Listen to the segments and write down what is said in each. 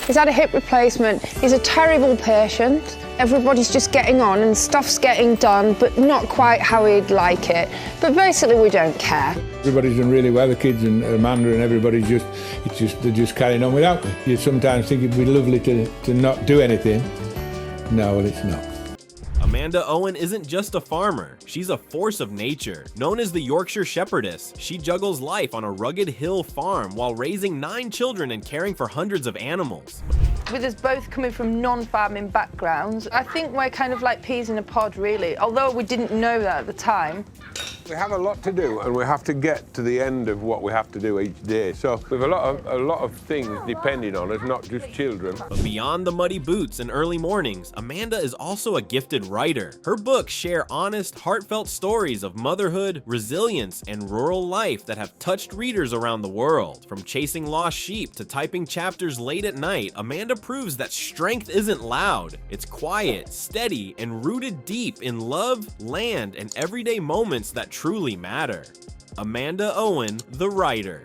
He's had a hip replacement. He's a terrible patient. Everybody's just getting on and stuff's getting done, but not quite how he'd like it. But basically, we don't care. Everybody's done really well, the kids and Amanda and everybody's they're just carrying on without me. You sometimes think it'd be lovely to not do anything. No, well, it's not. Amanda Owen isn't just a farmer, she's a force of nature. Known as the Yorkshire Shepherdess, she juggles life on a rugged hill farm while raising 9 children and caring for hundreds of animals. With us both coming from non-farming backgrounds, I think we're kind of like peas in a pod, really, although we didn't know that at the time. We have a lot to do, and we have to get to the end of what we have to do each day. So we've a lot of things depending on us, not just children. But beyond the muddy boots and early mornings, Amanda is also a gifted writer. Her books share honest, heartfelt stories of motherhood, resilience, and rural life that have touched readers around the world. From chasing lost sheep to typing chapters late at night, Amanda proves that strength isn't loud. It's quiet, steady, and rooted deep in love, land, and everyday moments that truly matter. Amanda Owen, the writer.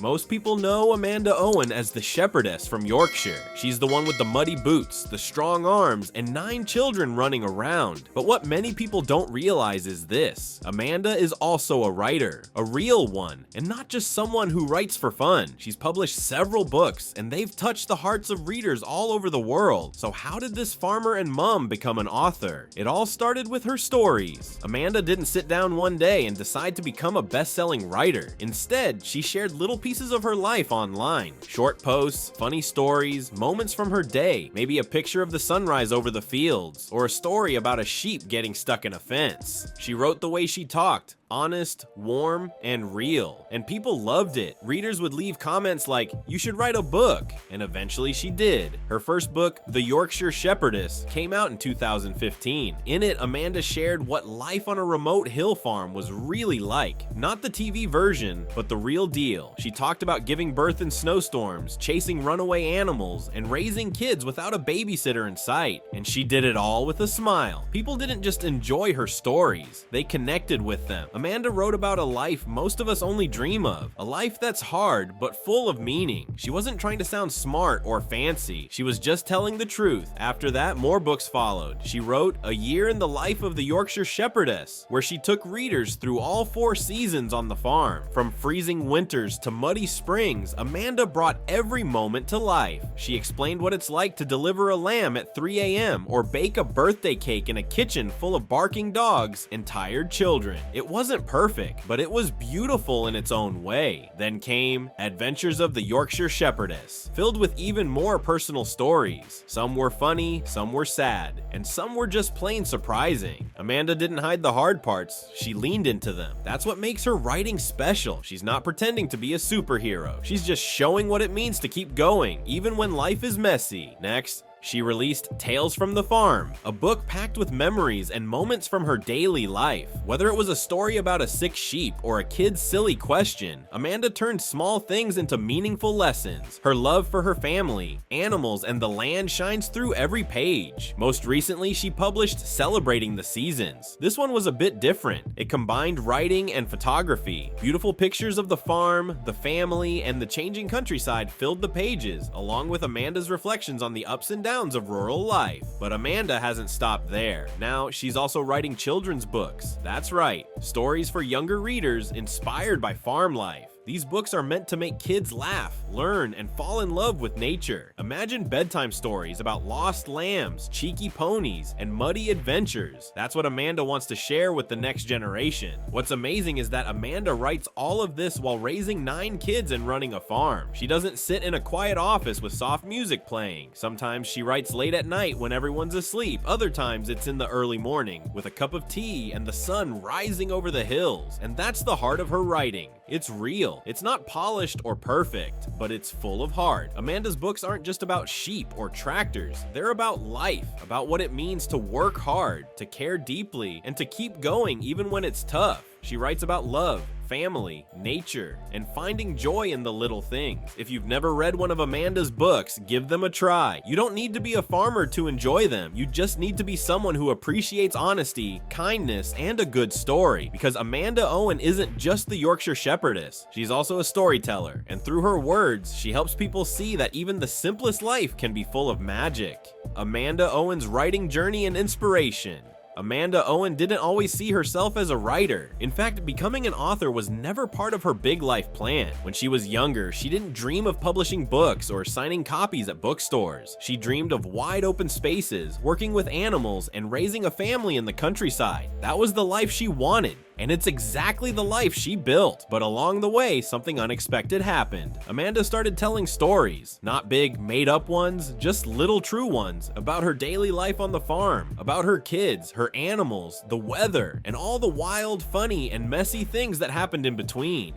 Most people know Amanda Owen as the Shepherdess from Yorkshire. She's the one with the muddy boots, the strong arms, and 9 children running around. But what many people don't realize is this: Amanda is also a writer, a real one, and not just someone who writes for fun. She's published several books, and they've touched the hearts of readers all over the world. So how did this farmer and mom become an author? It all started with her stories. Amanda didn't sit down one day and decide to become a best-selling writer. Instead, she shared little pieces of her life online. Short posts, funny stories, moments from her day, maybe a picture of the sunrise over the fields, or a story about a sheep getting stuck in a fence. She wrote the way she talked, honest, warm, and real. And people loved it. Readers would leave comments like, "You should write a book," and eventually she did. Her first book, The Yorkshire Shepherdess, came out in 2015. In it, Amanda shared what life on a remote hill farm was really like. Not the TV version, but the real deal. She talked about giving birth in snowstorms, chasing runaway animals, and raising kids without a babysitter in sight. And she did it all with a smile. People didn't just enjoy her stories, they connected with them. Amanda wrote about a life most of us only dream of, a life that's hard but full of meaning. She wasn't trying to sound smart or fancy, she was just telling the truth. After that, more books followed. She wrote A Year in the Life of the Yorkshire Shepherdess, where she took readers through all 4 seasons on the farm. From freezing winters to muddy springs, Amanda brought every moment to life. She explained what it's like to deliver a lamb at 3 a.m. or bake a birthday cake in a kitchen full of barking dogs and tired children. It wasn't perfect, but it was beautiful in its own way. Then came Adventures of the Yorkshire Shepherdess, filled with even more personal stories. Some were funny, some were sad, and some were just plain surprising. Amanda didn't hide the hard parts, she leaned into them. That's what makes her writing special. She's not pretending to be a superhero. She's just showing what it means to keep going, even when life is messy. Next, she released Tales from the Farm, a book packed with memories and moments from her daily life. Whether it was a story about a sick sheep or a kid's silly question, Amanda turned small things into meaningful lessons. Her love for her family, animals, and the land shines through every page. Most recently, she published Celebrating the Seasons. This one was a bit different. It combined writing and photography. Beautiful pictures of the farm, the family, and the changing countryside filled the pages, along with Amanda's reflections on the ups and downs of rural life. But Amanda hasn't stopped there. Now she's also writing children's books. That's right, stories for younger readers inspired by farm life. These books are meant to make kids laugh, learn, and fall in love with nature. Imagine bedtime stories about lost lambs, cheeky ponies, and muddy adventures. That's what Amanda wants to share with the next generation. What's amazing is that Amanda writes all of this while raising 9 kids and running a farm. She doesn't sit in a quiet office with soft music playing. Sometimes she writes late at night when everyone's asleep. Other times it's in the early morning with a cup of tea and the sun rising over the hills. And that's the heart of her writing. It's real. It's not polished or perfect, but it's full of heart. Amanda's books aren't just about sheep or tractors. They're about life, about what it means to work hard, to care deeply, and to keep going even when it's tough. She writes about love, family, nature, and finding joy in the little things. If you've never read one of Amanda's books, give them a try. You don't need to be a farmer to enjoy them. You just need to be someone who appreciates honesty, kindness, and a good story. Because Amanda Owen isn't just the Yorkshire Shepherdess. She's also a storyteller, and through her words, she helps people see that even the simplest life can be full of magic. Amanda Owen's writing journey and inspiration. Amanda Owen didn't always see herself as a writer. In fact, becoming an author was never part of her big life plan. When she was younger, she didn't dream of publishing books or signing copies at bookstores. She dreamed of wide open spaces, working with animals, and raising a family in the countryside. That was the life she wanted. And it's exactly the life she built. But along the way, something unexpected happened. Amanda started telling stories, not big made-up ones, just little true ones, about her daily life on the farm, about her kids, her animals, the weather, and all the wild, funny, and messy things that happened in between.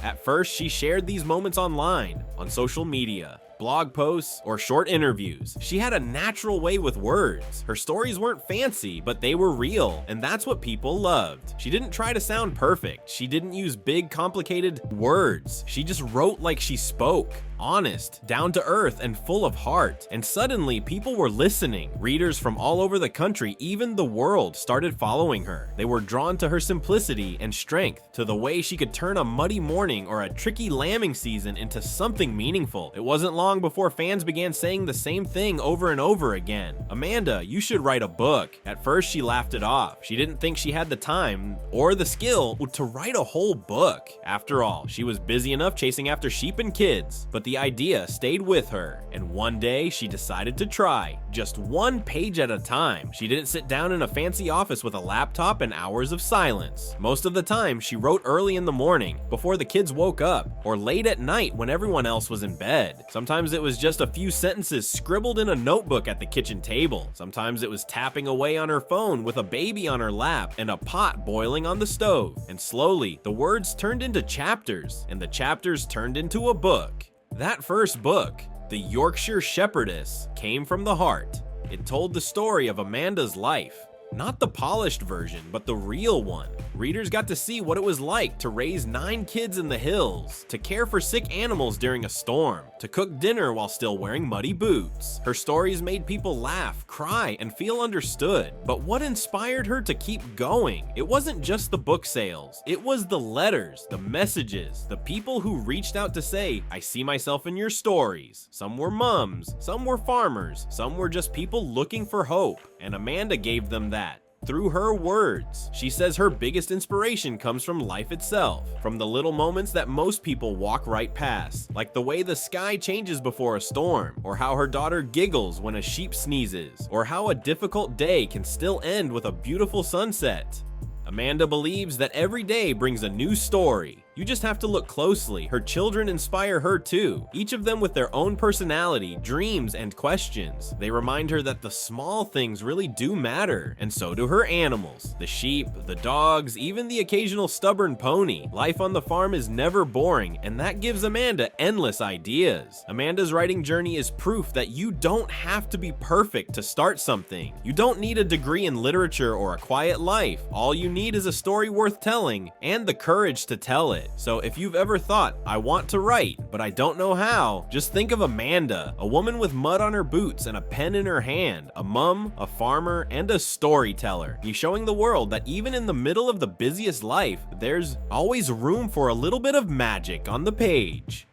At first, she shared these moments online, on social media, blog posts, or short interviews. She had a natural way with words. Her stories weren't fancy, but they were real, and that's what people loved. She didn't try to sound perfect. She didn't use big, complicated words. She just wrote like she spoke. Honest, down to earth, and full of heart. And suddenly, people were listening. Readers from all over the country, even the world, started following her. They were drawn to her simplicity and strength, to the way she could turn a muddy morning or a tricky lambing season into something meaningful. It wasn't long before fans began saying the same thing over and over again. Amanda, you should write a book. At first, she laughed it off. She didn't think she had the time or the skill to write a whole book. After all, she was busy enough chasing after sheep and kids. But the idea stayed with her, and one day she decided to try, just one page at a time. She didn't sit down in a fancy office with a laptop and hours of silence. Most of the time, she wrote early in the morning, before the kids woke up, or late at night when everyone else was in bed. Sometimes it was just a few sentences scribbled in a notebook at the kitchen table. Sometimes it was tapping away on her phone with a baby on her lap and a pot boiling on the stove. And slowly, the words turned into chapters, and the chapters turned into a book. That first book, The Yorkshire Shepherdess, came from the heart. It told the story of Amanda's life. Not the polished version, but the real one. Readers got to see what it was like to raise 9 kids in the hills, to care for sick animals during a storm, to cook dinner while still wearing muddy boots. Her stories made people laugh, cry, and feel understood. But what inspired her to keep going? It wasn't just the book sales. It was the letters, the messages, the people who reached out to say, I see myself in your stories. Some were mums, some were farmers, some were just people looking for hope. And Amanda gave them that. Through her words. She says her biggest inspiration comes from life itself, from the little moments that most people walk right past, like the way the sky changes before a storm, or how her daughter giggles when a sheep sneezes, or how a difficult day can still end with a beautiful sunset. Amanda believes that every day brings a new story. You just have to look closely. Her children inspire her too, each of them with their own personality, dreams, and questions. They remind her that the small things really do matter, and so do her animals. The sheep, the dogs, even the occasional stubborn pony. Life on the farm is never boring, and that gives Amanda endless ideas. Amanda's writing journey is proof that you don't have to be perfect to start something. You don't need a degree in literature or a quiet life. All you need is a story worth telling, and the courage to tell it. So if you've ever thought, I want to write, but I don't know how, just think of Amanda, a woman with mud on her boots and a pen in her hand, a mum, a farmer, and a storyteller. He's showing the world that even in the middle of the busiest life, there's always room for a little bit of magic on the page.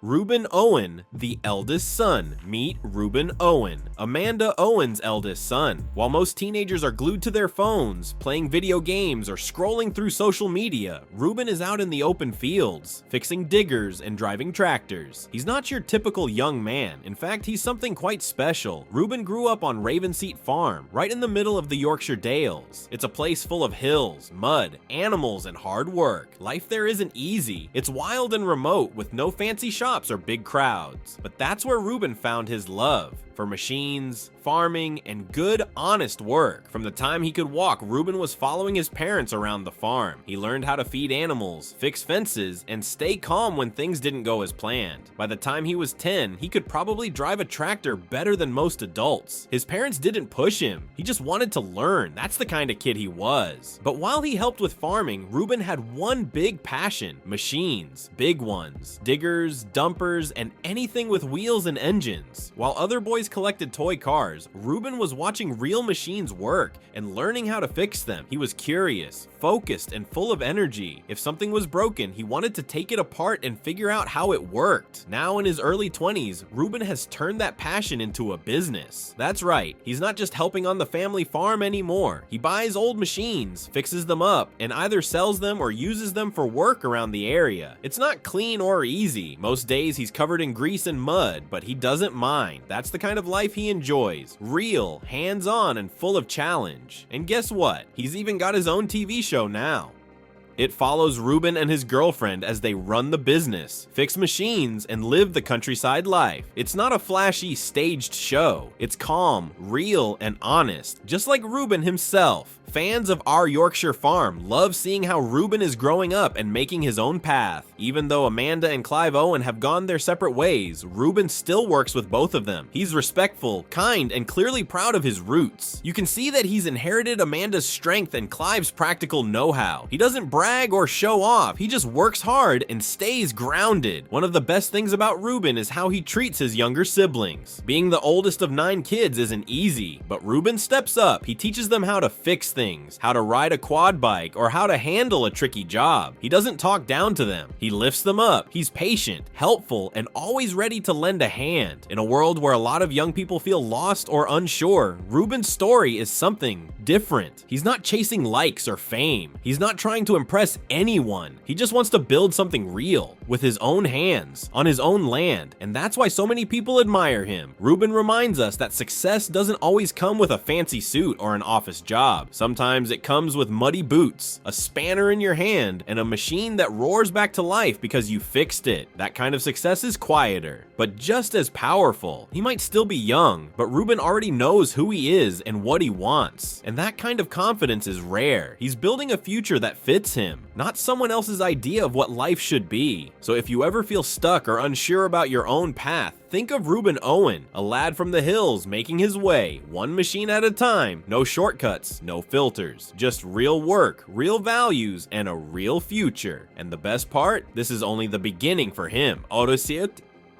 Reuben Owen, the eldest son. Meet Reuben Owen, Amanda Owen's eldest son. While most teenagers are glued to their phones, playing video games, or scrolling through social media, Reuben is out in the open fields, fixing diggers and driving tractors. He's not your typical young man. In fact, he's something quite special. Reuben grew up on Ravenseat Farm, right in the middle of the Yorkshire Dales. It's a place full of hills, mud, animals, and hard work. Life there isn't easy. It's wild and remote, with no fancy shops or big crowds. But that's where Reuben found his love. for machines, farming, and good, honest work. From the time he could walk, Reuben was following his parents around the farm. He learned how to feed animals, fix fences, and stay calm when things didn't go as planned. By the time he was 10, he could probably drive a tractor better than most adults. His parents didn't push him. He just wanted to learn. That's the kind of kid he was. But while he helped with farming, Reuben had one big passion: machines. Big ones. Diggers, dumpers, and anything with wheels and engines. While other boys collected toy cars, Reuben was watching real machines work and learning how to fix them. He was curious, focused, and full of energy. If something was broken, he wanted to take it apart and figure out how it worked. Now in his early 20s, Reuben has turned that passion into a business. That's right, he's not just helping on the family farm anymore. He buys old machines, fixes them up, and either sells them or uses them for work around the area. It's not clean or easy. Most days he's covered in grease and mud, but he doesn't mind. That's the kind of life he enjoys. Real, hands-on, and full of challenge. And guess what? He's even got his own TV show now. It follows Reuben and his girlfriend as they run the business, fix machines, and live the countryside life. It's not a flashy, staged show. It's calm, real, and honest, just like Reuben himself. Fans of Our Yorkshire Farm love seeing how Reuben is growing up and making his own path. Even though Amanda and Clive Owen have gone their separate ways, Reuben still works with both of them. He's respectful, kind, and clearly proud of his roots. You can see that he's inherited Amanda's strength and Clive's practical know-how. He doesn't brag or show off, he just works hard and stays grounded. One of the best things about Reuben is how he treats his younger siblings. Being the oldest of 9 kids isn't easy, but Reuben steps up. He teaches them how to fix things, how to ride a quad bike, or how to handle a tricky job. He doesn't talk down to them. He lifts them up. He's patient, helpful, and always ready to lend a hand. In a world where a lot of young people feel lost or unsure, Reuben's story is something different. He's not chasing likes or fame. He's not trying to impress anyone. He just wants to build something real with his own hands, on his own land, and that's why so many people admire him. Reuben reminds us that success doesn't always come with a fancy suit or an office job. Sometimes it comes with muddy boots, a spanner in your hand, and a machine that roars back to life because you fixed it. That kind of success is quieter, but just as powerful. He might still be young, but Reuben already knows who he is and what he wants, and that kind of confidence is rare. He's building a future that fits him, not someone else's idea of what life should be. So if you ever feel stuck or unsure about your own path, think of Reuben Owen, a lad from the hills making his way, one machine at a time, no shortcuts, no filters, just real work, real values, and a real future. And the best part? This is only the beginning for him.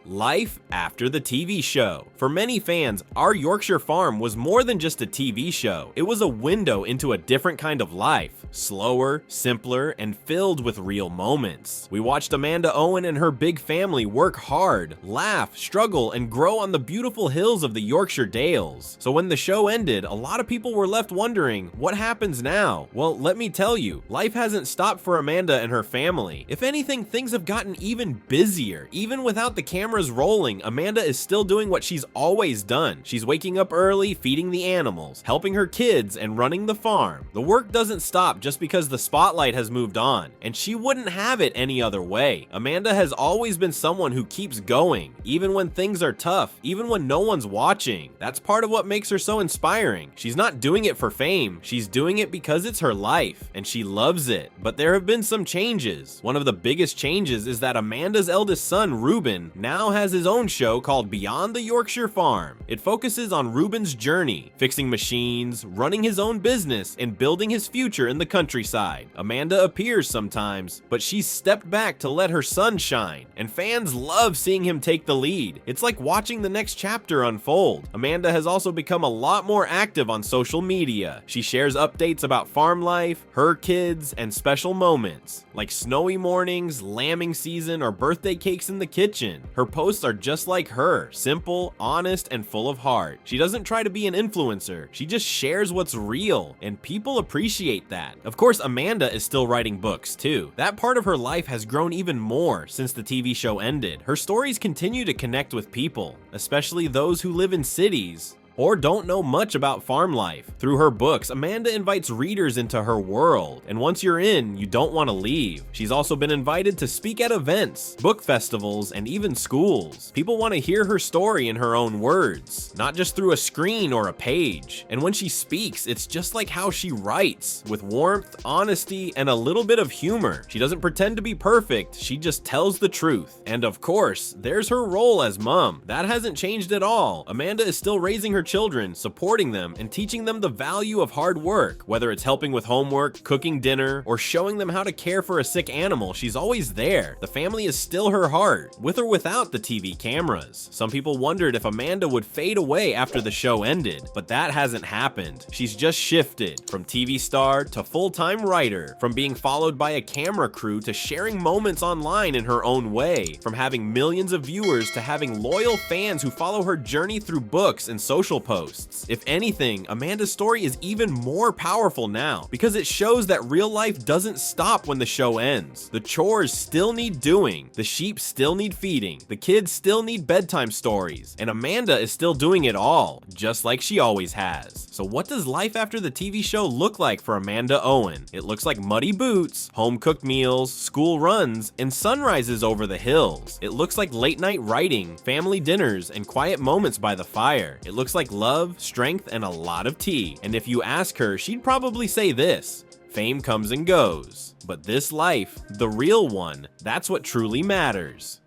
Life after the TV show. For many fans, Our Yorkshire Farm was more than just a TV show. It was a window into a different kind of life. Slower, simpler, and filled with real moments. We watched Amanda Owen and her big family work hard, laugh, struggle, and grow on the beautiful hills of the Yorkshire Dales. So when the show ended, a lot of people were left wondering, what happens now? Well, let me tell you, life hasn't stopped for Amanda and her family. If anything, things have gotten even busier. Even without the cameras rolling, Amanda is still doing what she's always done. She's waking up early, feeding the animals, helping her kids, and running the farm. The work doesn't stop just because the spotlight has moved on, and she wouldn't have it any other way. Amanda has always been someone who keeps going, even when things are tough, even when no one's watching. That's part of what makes her so inspiring. She's not doing it for fame, she's doing it because it's her life, and she loves it. But there have been some changes. One of the biggest changes is that Amanda's eldest son, Reuben, now has his own show called Beyond the Yorkshire Farm. It focuses on Reuben's journey, fixing machines, running his own business, and building his future in the countryside. Amanda appears sometimes, but she's stepped back to let her son shine, and fans love seeing him take the lead. It's like watching the next chapter unfold. Amanda has also become a lot more active on social media. She shares updates about farm life, her kids, and special moments, like snowy mornings, lambing season, or birthday cakes in the kitchen. Her posts are just like her, simple, honest, and full of heart. She doesn't try to be an influencer, she just shares what's real, and people appreciate that. Of course, Amanda is still writing books too. That part of her life has grown even more since the TV show ended. Her stories continue to connect with people, especially those who live in cities or don't know much about farm life. Through her books, Amanda invites readers into her world, and once you're in, you don't want to leave. She's also been invited to speak at events, book festivals, and even schools. People want to hear her story in her own words, not just through a screen or a page. And when she speaks, it's just like how she writes, with warmth, honesty, and a little bit of humor. She doesn't pretend to be perfect, she just tells the truth. And of course, there's her role as mom. That hasn't changed at all. Amanda is still raising her children, supporting them, and teaching them the value of hard work. Whether it's helping with homework, cooking dinner, or showing them how to care for a sick animal, she's always there. The family is still her heart, with or without the TV cameras. Some people wondered if Amanda would fade away after the show ended, but that hasn't happened. She's just shifted from TV star to full-time writer, from being followed by a camera crew to sharing moments online in her own way, from having millions of viewers to having loyal fans who follow her journey through books and social posts. If anything, Amanda's story is even more powerful now, because it shows that real life doesn't stop when the show ends. The chores still need doing, the sheep still need feeding, the kids still need bedtime stories, and Amanda is still doing it all, just like she always has. So what does life after the TV show look like for Amanda Owen? It looks like muddy boots, home-cooked meals, school runs, and sunrises over the hills. It looks like late-night writing, family dinners, and quiet moments by the fire. It looks like love, strength, and a lot of tea. And if you ask her, she'd probably say this: fame comes and goes, but this life, the real one, that's what truly matters.